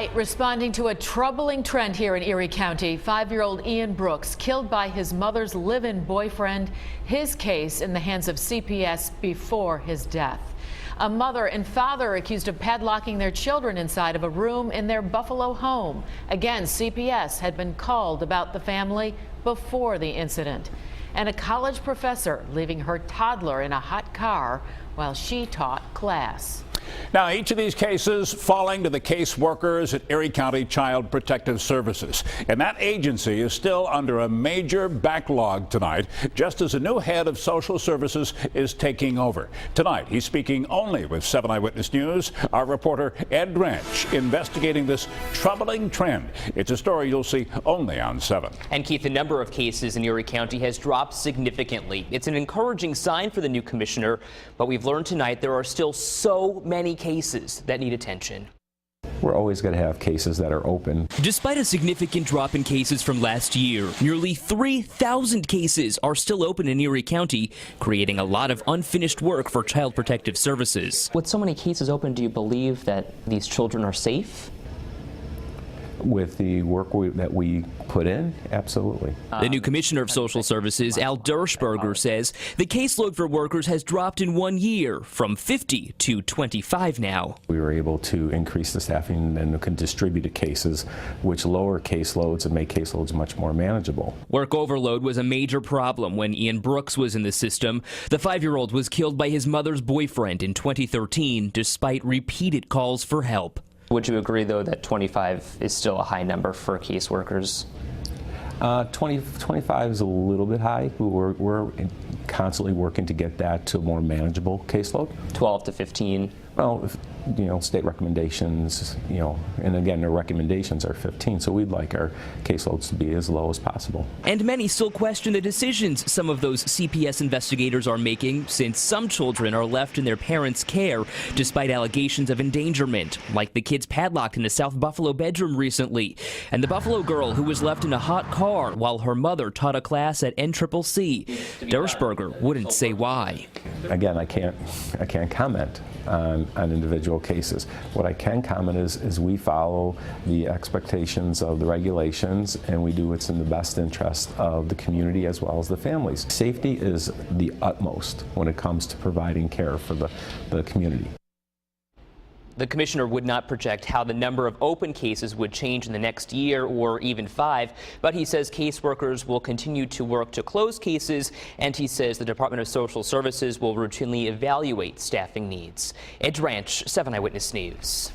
Tonight, responding to a troubling trend here in Erie County, 5-year-old Ian Brooks killed by his mother's live-in boyfriend, his case in the hands of CPS before his death. A mother and father accused of padlocking their children inside of a room in their Buffalo home. Again, CPS had been called about the family before the incident. And a college professor leaving her toddler in a hot car while she taught class. Now, each of these cases falling to the caseworkers at Erie County Child Protective Services. And that agency is still under a major backlog tonight, just as a new head of social services is taking over. Tonight, he's speaking only with 7 Eyewitness News. Our reporter Ed Drench investigating this troubling trend. It's a story you'll see only on 7. And Keith, the number of cases in Erie County has dropped significantly. It's an encouraging sign for the new commissioner, but we've learned tonight there are still so many cases that need attention. We're always going to have cases that are open. Despite a significant drop in cases from last year, nearly 3,000 cases are still open in Erie County, creating a lot of unfinished work for Child Protective Services. With so many cases open, do you believe that these children are safe? With the work that we put in, absolutely. The new commissioner of social services, Al Dershberger, says the caseload for workers has dropped in 1 year from 50 to 25 now. We were able to increase the staffing and can distribute the cases, which lower caseloads and make caseloads much more manageable. Work overload was a major problem when Ian Brooks was in the system. The 5-year-old was killed by his mother's boyfriend in 2013, despite repeated calls for help. Would you agree, though, that 25 is still a high number for caseworkers? 25 is a little bit high. We're constantly working to get that to a more manageable caseload. 12 to 15? Well, state recommendations, and again, their recommendations are 15, so we'd like our caseloads to be as low as possible. And many still question the decisions some of those CPS investigators are making, since some children are left in their parents' care despite allegations of endangerment, like the kids padlocked in a South Buffalo bedroom recently, and the Buffalo girl who was left in a hot car while her mother taught a class at NCCC. Dershberger wouldn't say why. Again, I can't comment on individual cases. What I can comment is we follow the expectations of the regulations, and we do what's in the best interest of the community as well as the families. Safety is the utmost when it comes to providing care for the community. The commissioner would not project how the number of open cases would change in the next year or even 5, but he says caseworkers will continue to work to close cases, and he says the Department of Social Services will routinely evaluate staffing needs. Ed Drench, 7 Eyewitness News.